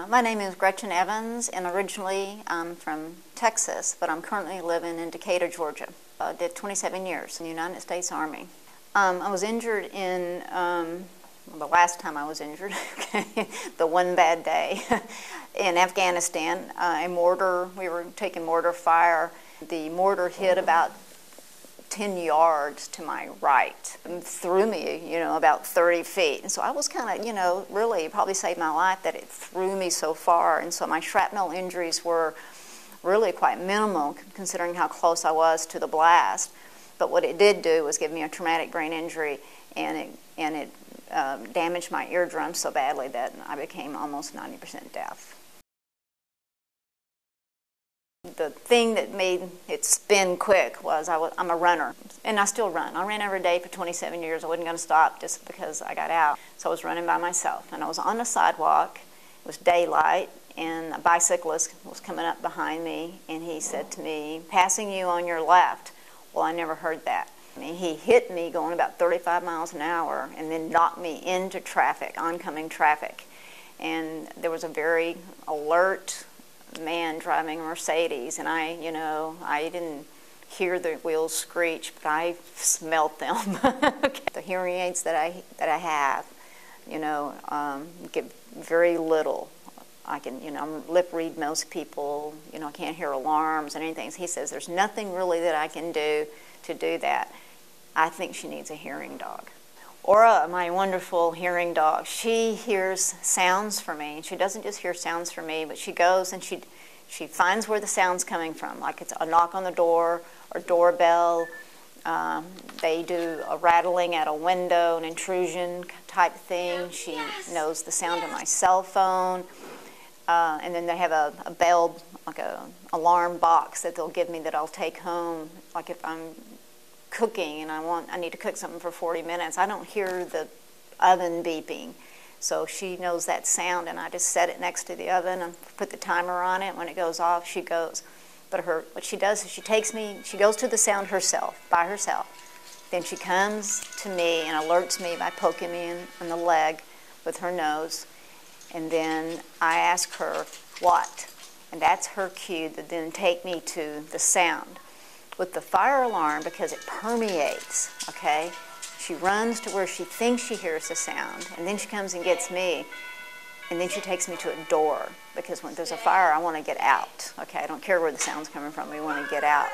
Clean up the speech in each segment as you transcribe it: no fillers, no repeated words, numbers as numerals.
My name is Gretchen Evans, and originally I'm from Texas, but I'm currently living in Decatur, Georgia. I did 27 years in the United States Army. I was injured in, the last time I was injured, okay, the one bad day, in Afghanistan. We were taking mortar fire. The mortar hit about 10 yards to my right and threw me, about 30 feet. And so I was kind of, really probably saved my life that it threw me so far. And so my shrapnel injuries were really quite minimal considering how close I was to the blast. But what it did do was give me a traumatic brain injury, and it damaged my eardrum so badly that I became almost 90% deaf. The thing that made it spin quick was I'm a runner, and I still run. I ran every day for 27 years. I wasn't going to stop just because I got out. So I was running by myself, and I was on the sidewalk. It was daylight, and a bicyclist was coming up behind me, and he said to me, "Passing you on your left." Well, I never heard that. I mean, he hit me going about 35 miles an hour and then knocked me into traffic, oncoming traffic. And there was a very alert man driving a Mercedes, and I didn't hear the wheels screech, but I smelt them. Okay. The hearing aids that I have, get very little. I can, lip read most people. I can't hear alarms and anything. He says there's nothing really that I can do to do that. I think she needs a hearing dog. Aura, my wonderful hearing dog, she hears sounds for me. She doesn't just hear sounds for me, but she goes and she finds where the sound's coming from, like it's a knock on the door or doorbell. They do a rattling at a window, an intrusion type thing. She knows the sound of my cell phone. And then they have a bell, like an alarm box that they'll give me that I'll take home. Like if I'm cooking and I need to cook something for 40 minutes, I don't hear the oven beeping. So she knows that sound, and I just set it next to the oven and put the timer on it. When it goes off, she goes. But what she does is she goes to the sound herself, by herself. Then she comes to me and alerts me by poking me in the leg with her nose. And then I ask her, what? And that's her cue to then take me to the sound. With the fire alarm, because it permeates, okay, she runs to where she thinks she hears the sound, and then she comes and gets me, and then she takes me to a door, because when there's a fire, I want to get out, okay? I don't care where the sound's coming from. We want to get out.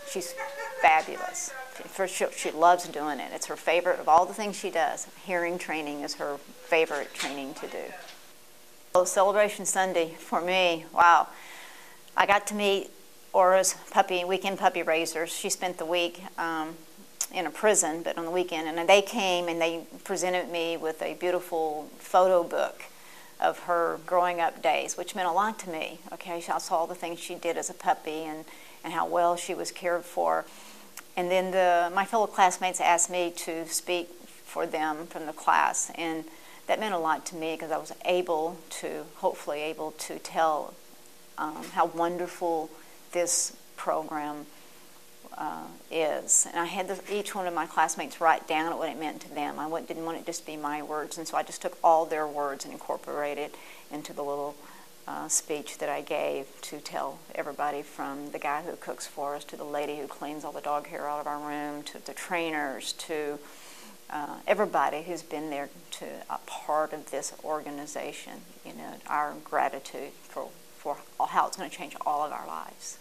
She's fabulous. First, she loves doing it. It's her favorite of all the things she does. Hearing training is her favorite training to do. So Celebration Sunday for me, wow. I got to meet Aura's weekend puppy raisers. She spent the week in a prison, but on the weekend, and they came and they presented me with a beautiful photo book of her growing up days, which meant a lot to me. Okay, I saw all the things she did as a puppy and how well she was cared for. And then my fellow classmates asked me to speak for them from the class, and that meant a lot to me because I was hopefully able to tell how wonderful this program is. And I had each one of my classmates write down what it meant to them. I didn't want it just be my words, and so I just took all their words and incorporated it into the little speech that I gave to tell everybody, from the guy who cooks for us to the lady who cleans all the dog hair out of our room to the trainers to everybody who's been there to a part of this organization, our gratitude for how it's going to change all of our lives.